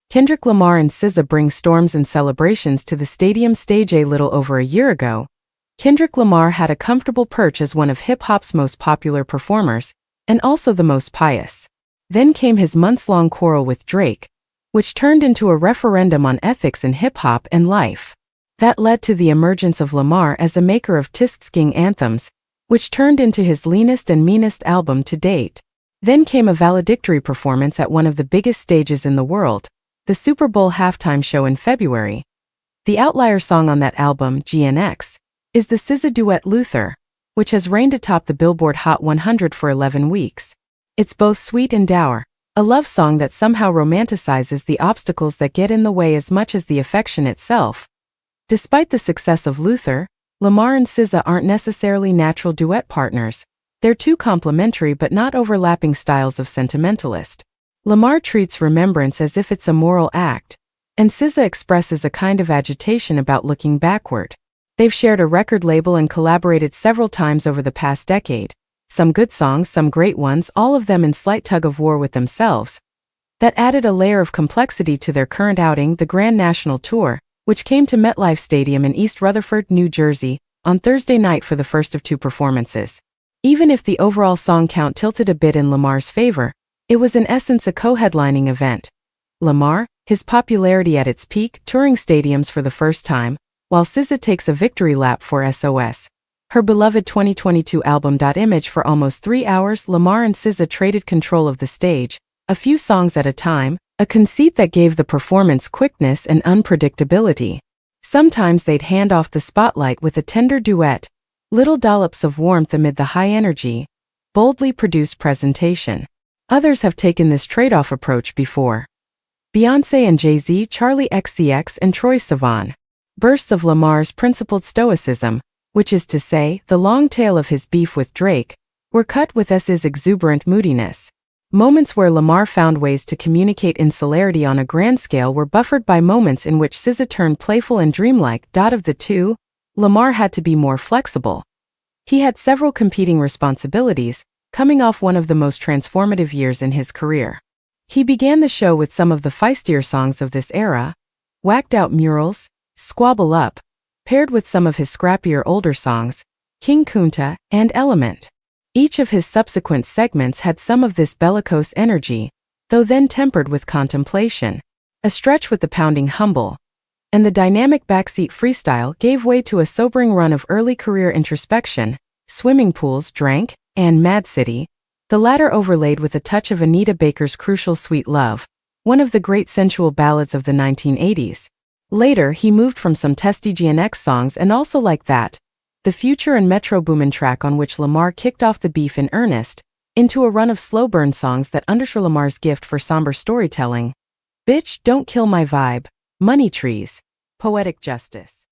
Kendrick Lamar and SZA bring storms and celebrations to the stadium stage. A little over a year ago, Kendrick Lamar had a comfortable perch as one of hip-hop's most popular performers, and also the most pious. Then came his months-long quarrel with Drake, which turned into a referendum on ethics in hip-hop and life. That led to the emergence of Lamar as a maker of tisk-sk-ing anthems, which turned into his leanest and meanest album to date. Then came a valedictory performance at one of the biggest stages in the world, the Super Bowl halftime show in February. The outlier song on that album, GNX, is the SZA duet Luther, which has reigned atop the Billboard Hot 100 for 11 weeks. It's both sweet and dour, a love song that somehow romanticizes the obstacles that get in the way as much as the affection itself. Despite the success of Luther, Lamar and SZA aren't necessarily natural duet partners. They're two complementary but not overlapping styles of sentimentalist. Lamar treats remembrance as if it's a moral act, and SZA expresses a kind of agitation about looking backward. They've shared a record label and collaborated several times over the past decade. Some good songs, some great ones, all of them in slight tug-of-war with themselves. That added a layer of complexity to their current outing, the Grand National Tour, which came to MetLife Stadium in East Rutherford, New Jersey, on Thursday night for the first of two performances. Even if the overall song count tilted a bit in Lamar's favor, it was in essence a co-headlining event. Lamar, his popularity at its peak, touring stadiums for the first time, while SZA takes a victory lap for SOS, her beloved 2022 album. Image for almost 3 hours, Lamar and SZA traded control of the stage, a few songs at a time, a conceit that gave the performance quickness and unpredictability. Sometimes they'd hand off the spotlight with a tender duet, little dollops of warmth amid the high-energy, boldly produced presentation. Others have taken this trade-off approach before. Beyoncé and Jay-Z, Charli XCX and Troye Sivan. Bursts of Lamar's principled stoicism, which is to say, the long tail of his beef with Drake, were cut with SZA's exuberant moodiness. Moments where Lamar found ways to communicate insularity on a grand scale were buffered by moments in which SZA turned playful and dreamlike. Of the two, Lamar had to be more flexible. He had several competing responsibilities, coming off one of the most transformative years in his career. He began the show with some of the feistier songs of this era, Whacked Out Murals, Squabble Up, paired with some of his scrappier older songs, King Kunta and Element. Each of his subsequent segments had some of this bellicose energy, though then tempered with contemplation. A stretch with the pounding humble, and the dynamic backseat freestyle gave way to a sobering run of early career introspection, Swimming Pools, Drank, and Mad City, the latter overlaid with a touch of Anita Baker's crucial Sweet Love, one of the great sensual ballads of the 1980s. Later he moved from some testy GNX songs and Also Like That, the Future and Metro Boomin track on which Lamar kicked off the beef in earnest, into a run of slow burn songs that underscore Lamar's gift for somber storytelling. Bitch, Don't Kill My Vibe, Money Trees, Poetic Justice.